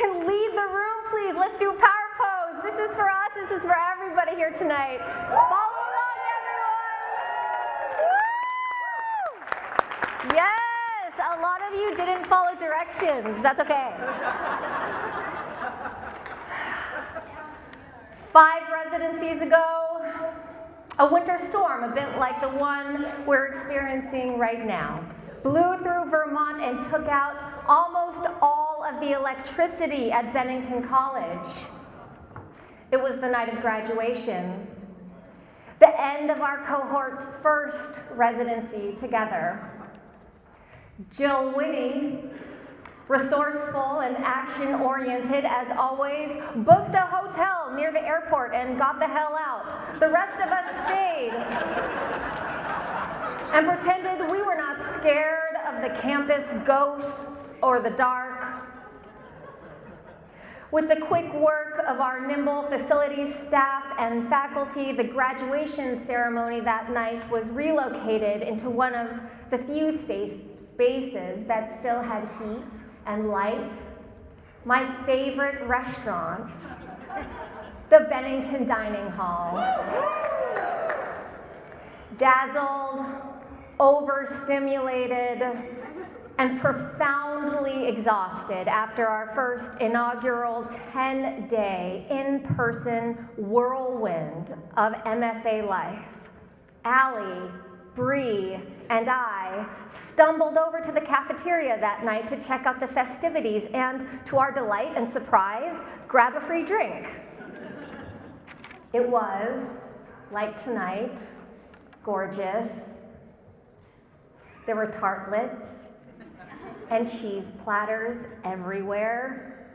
can lead the room, please. Let's do a power pose. This is for us. This is for everybody here tonight. Follow along, everyone. Woo! Yes, a lot of you didn't follow directions. That's okay. 5 residencies ago, a winter storm, a bit like the one we're experiencing right now, blew through Vermont and took out almost all of the electricity at Bennington College. It was the night of graduation, the end of our cohort's first residency together. Jill Whitty, resourceful and action-oriented as always, booked a hotel near the airport and got the hell out. The rest of us stayed and pretended we were not scared of the campus ghosts or the dark. With the quick work of our nimble facilities staff and faculty, the graduation ceremony that night was relocated into one of the few spaces that still had heat and light. My favorite restaurant, the Bennington Dining Hall. Dazzled, overstimulated, and profoundly exhausted after our first inaugural 10-day in-person whirlwind of MFA life, Allie, Bree, and I stumbled over to the cafeteria that night to check out the festivities and, to our delight and surprise, grab a free drink. It was, like tonight, gorgeous. There were tartlets and cheese platters everywhere,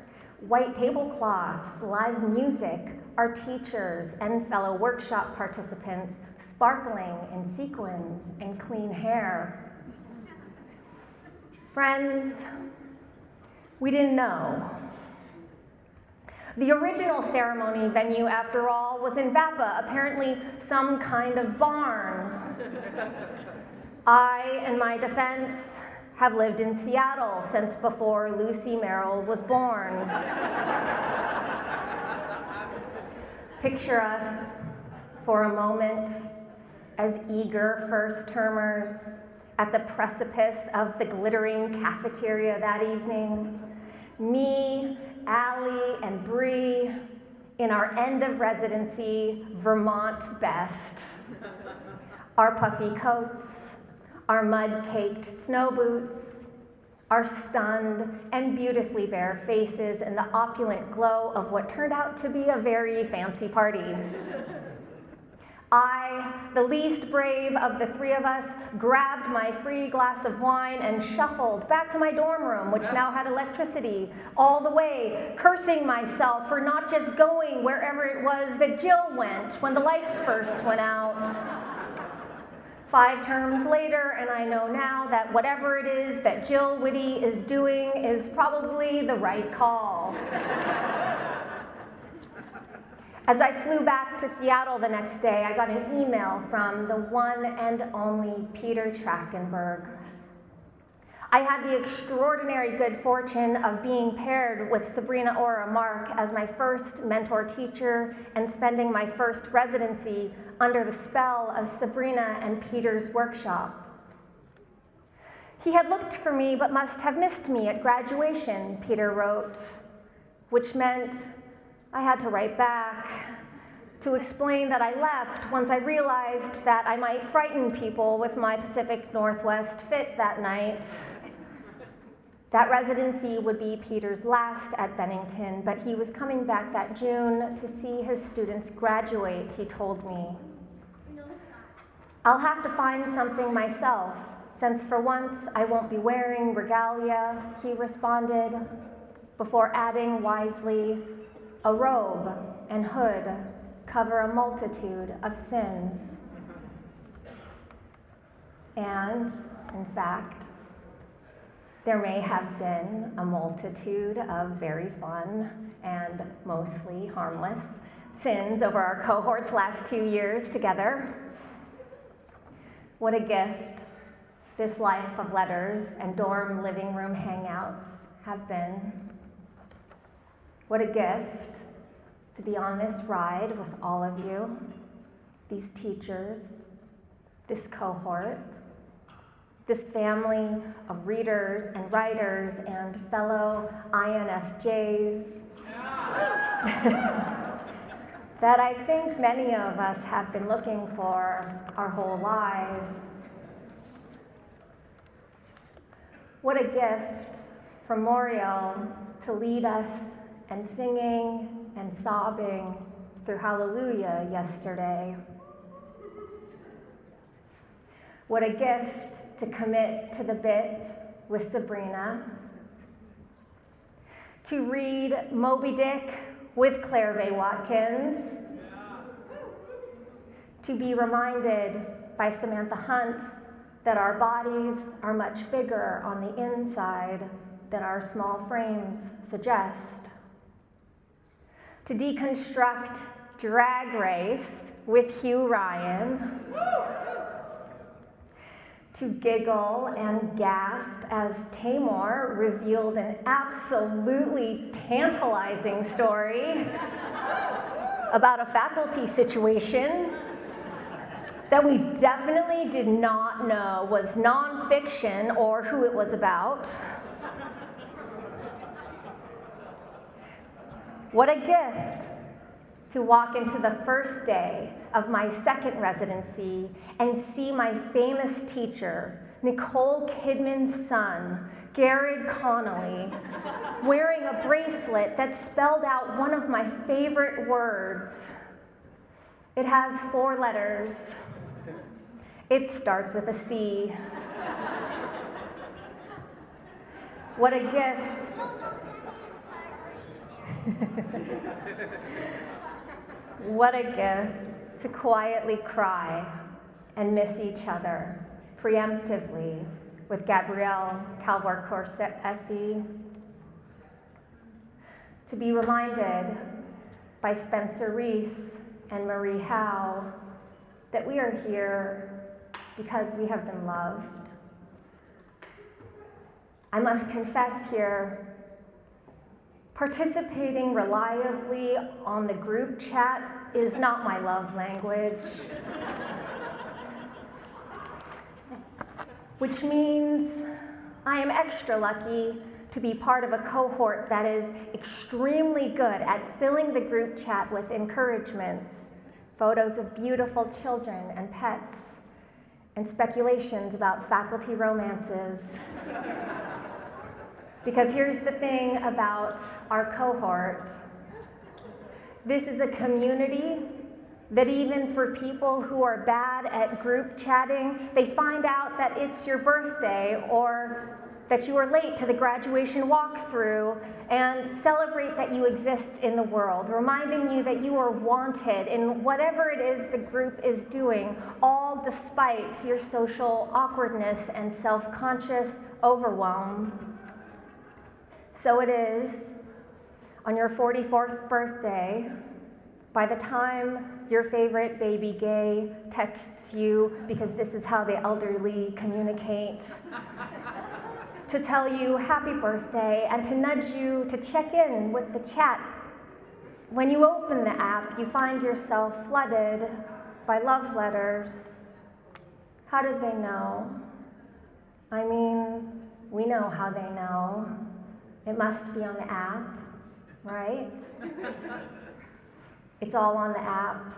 white tablecloths, live music, our teachers and fellow workshop participants sparkling in sequins and clean hair. Friends, we didn't know. The original ceremony venue, after all, was in Vapa, apparently some kind of barn. I, in my defense, have lived in Seattle since before Lucy Merrill was born. Picture us, for a moment, as eager first-termers at the precipice of the glittering cafeteria that evening. Me, Allie, and Bree in our end of residency Vermont best. Our puffy coats, our mud-caked snow boots, our stunned and beautifully bare faces in the opulent glow of what turned out to be a very fancy party. I, the least brave of the 3 of us, grabbed my free glass of wine and shuffled back to my dorm room, which now had electricity, all the way, cursing myself for not just going wherever it was that Jill went when the lights first went out. 5 terms later, and I know now that whatever it is that Jill Whitty is doing is probably the right call. As I flew back to Seattle the next day, I got an email from the one and only Peter Trachtenberg. I had the extraordinary good fortune of being paired with Sabrina Ora Mark as my first mentor teacher and spending my first residency under the spell of Sabrina and Peter's workshop. He had looked for me but must have missed me at graduation, Peter wrote, which meant I had to write back to explain that I left once I realized that I might frighten people with my Pacific Northwest fit that night. That residency would be Peter's last at Bennington, but he was coming back that June to see his students graduate, he told me. I'll have to find something myself, since for once I won't be wearing regalia, he responded, before adding wisely, a robe and hood cover a multitude of sins. And, in fact, there may have been a multitude of very fun and mostly harmless sins over our cohort's last 2 years together. What a gift this life of letters and dorm living room hangouts have been. What a gift to be on this ride with all of you, these teachers, this cohort, this family of readers and writers and fellow INFJs that I think many of us have been looking for our whole lives. What a gift from Muriel to lead us and singing and sobbing through Hallelujah yesterday. What a gift to commit to the bit with Sabrina, to read Moby Dick with Claire Vaye Watkins, to be reminded by Samantha Hunt that our bodies are much bigger on the inside than our small frames suggest, to deconstruct Drag Race with Hugh Ryan, to giggle and gasp as Tamor revealed an absolutely tantalizing story about a faculty situation that we definitely did not know was nonfiction or who it was about. What a gift to walk into the first day of my second residency and see my famous teacher, Nicole Kidman's son, Garrett Connolly, wearing a bracelet that spelled out one of my favorite words. It has 4 letters. It starts with a C. What a gift. What a gift to quietly cry and miss each other preemptively with Gabrielle Calvar-Corsi, to be reminded by Spencer Reese and Marie Howe that we are here because we have been loved. I must confess here, participating reliably on the group chat is not my love language, which means I am extra lucky to be part of a cohort that is extremely good at filling the group chat with encouragements, photos of beautiful children and pets, and speculations about faculty romances. Because here's the thing about our cohort. This is a community that even for people who are bad at group chatting, they find out that it's your birthday or that you are late to the graduation walkthrough and celebrate that you exist in the world, reminding you that you are wanted in whatever it is the group is doing, all despite your social awkwardness and self-conscious overwhelm. So it is, on your 44th birthday, by the time your favorite baby gay texts you, because this is how the elderly communicate, to tell you happy birthday and to nudge you to check in with the chat. When you open the app, you find yourself flooded by love letters. How did they know? I mean, we know how they know. It must be on the app, right? It's all on the apps.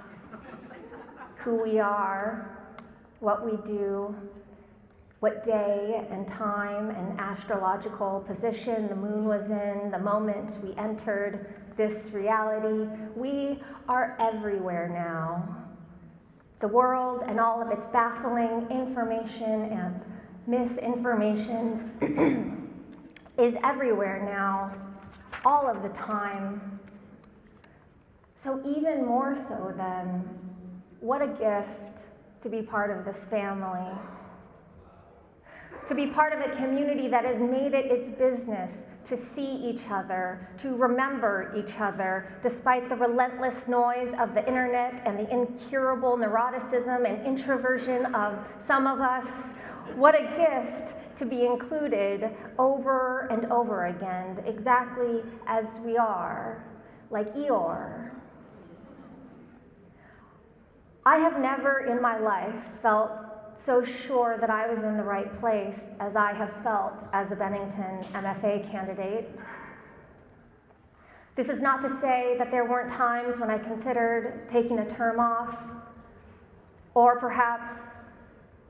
Who we are, what we do, what day and time and astrological position the moon was in the moment we entered this reality. We are everywhere now. The world and all of its baffling information and misinformation is everywhere now, all of the time. So even more so then, what a gift to be part of this family. To be part of a community that has made it its business to see each other, to remember each other, despite the relentless noise of the internet and the incurable neuroticism and introversion of some of us. What a gift to be included over and over again, exactly as we are, like Eeyore. I have never in my life felt so sure that I was in the right place as I have felt as a Bennington MFA candidate. This is not to say that there weren't times when I considered taking a term off, or perhaps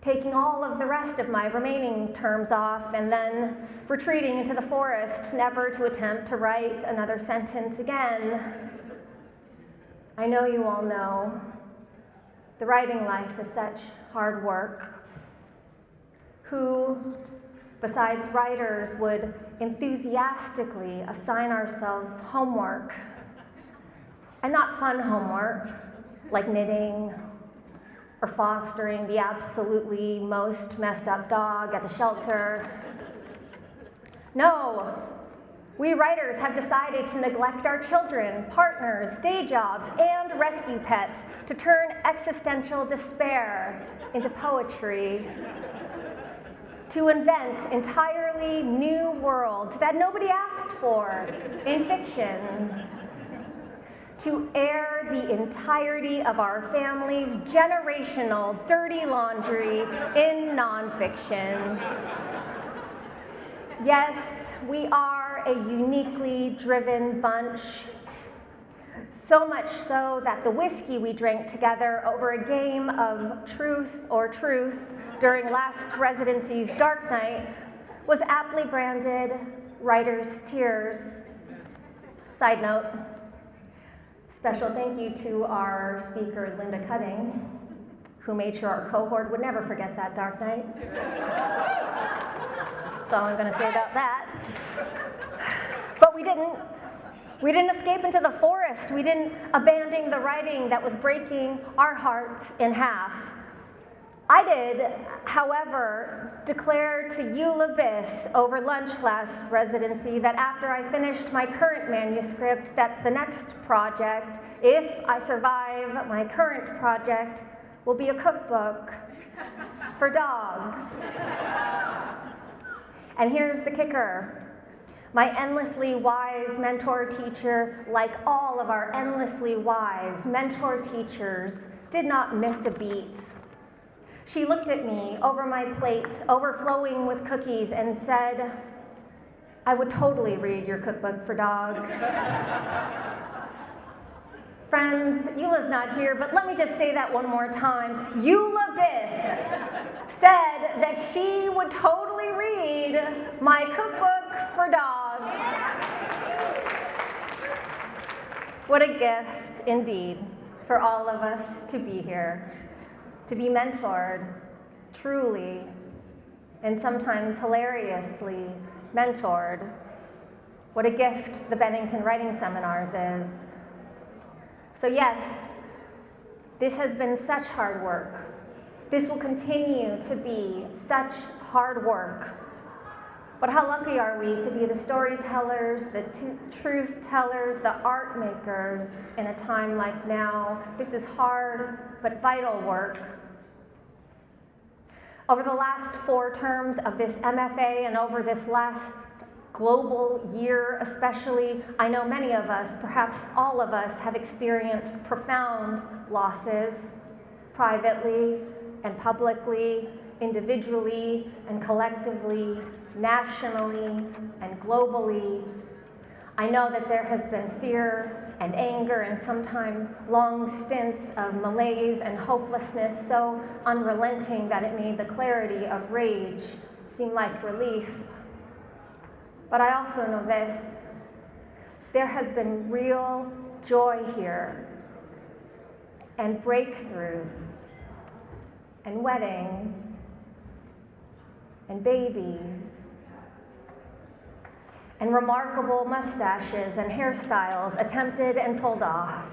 taking all of the rest of my remaining terms off and then retreating into the forest, never to attempt to write another sentence again. I know you all know the writing life is such hard work. Who, besides writers, would enthusiastically assign ourselves homework, and not fun homework, like knitting or fostering the absolutely most messed up dog at the shelter. No, we writers have decided to neglect our children, partners, day jobs, and rescue pets to turn existential despair into poetry, to invent entirely new worlds that nobody asked for in fiction, to air the entirety of our family's generational dirty laundry in nonfiction. Yes, we are a uniquely driven bunch, so much so that the whiskey we drank together over a game of truth or truth during last residency's dark night was aptly branded Writer's Tears. Side note, special thank you to our speaker, Linda Cutting, who made sure our cohort would never forget that dark night. That's all I'm going to say about that. But we didn't. We didn't escape into the forest. We didn't abandon the writing that was breaking our hearts in half. I did, however, declare to Eulabis over lunch last residency that after I finished my current manuscript, that the next project, if I survive my current project, will be a cookbook for dogs. And here's the kicker. My endlessly wise mentor teacher, like all of our endlessly wise mentor teachers, did not miss a beat. She looked at me over my plate, overflowing with cookies, and said, "I would totally read your cookbook for dogs." Friends, Eula's not here, but let me just say that one more time. Eula Biss said that she would totally read my cookbook for dogs. What a gift, indeed, for all of us to be here, to be mentored, truly, and sometimes hilariously mentored. What a gift the Bennington Writing Seminars is. So yes, this has been such hard work. This will continue to be such hard work. But how lucky are we to be the storytellers, the truth tellers, the art makers in a time like now. This is hard but vital work. Over the last 4 terms of this MFA and over this last global year especially, I know many of us, perhaps all of us, have experienced profound losses, privately and publicly, individually and collectively, nationally and globally. I know that there has been fear and anger and sometimes long stints of malaise and hopelessness so unrelenting that it made the clarity of rage seem like relief. But I also know this: there has been real joy here, and breakthroughs, and weddings, and babies, and remarkable mustaches and hairstyles attempted and pulled off.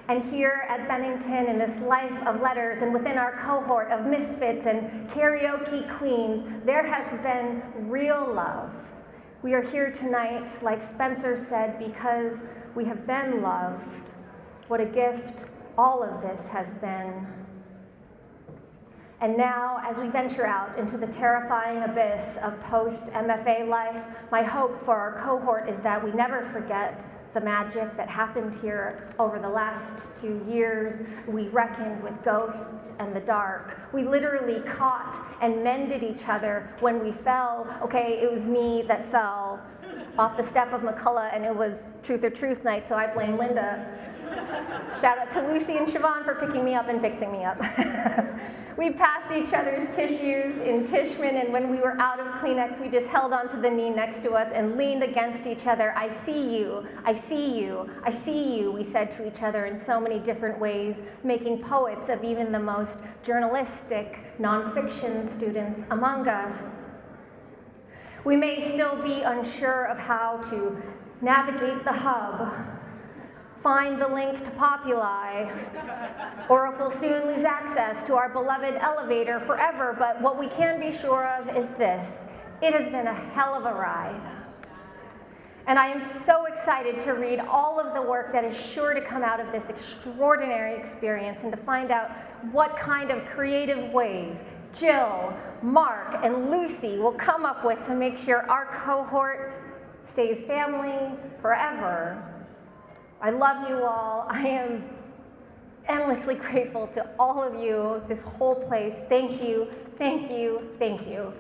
And here at Bennington, in this life of letters, and within our cohort of misfits and karaoke queens, there has been real love. We are here tonight, like Spencer said, because we have been loved. What a gift all of this has been. And now, as we venture out into the terrifying abyss of post-MFA life, my hope for our cohort is that we never forget the magic that happened here over the last 2 years. We reckoned with ghosts and the dark. We literally caught and mended each other when we fell. Okay, it was me that fell off the step of McCullough, and it was Truth or Truth night, so I blame Linda. Shout out to Lucy and Siobhan for picking me up and fixing me up. We passed each other's tissues in Tishman, and when we were out of Kleenex, we just held onto the knee next to us and leaned against each other. I see you, I see you, I see you, we said to each other in so many different ways, making poets of even the most journalistic nonfiction students among us. We may still be unsure of how to navigate the hub, find the link to Populi, or if we'll soon lose access to our beloved elevator forever, but what we can be sure of is this: it has been a hell of a ride. And I am so excited to read all of the work that is sure to come out of this extraordinary experience and to find out what kind of creative ways Jill, Mark, and Lucy will come up with to make sure our cohort stays family forever. I love you all. I am endlessly grateful to all of you, this whole place. Thank you, thank you, thank you.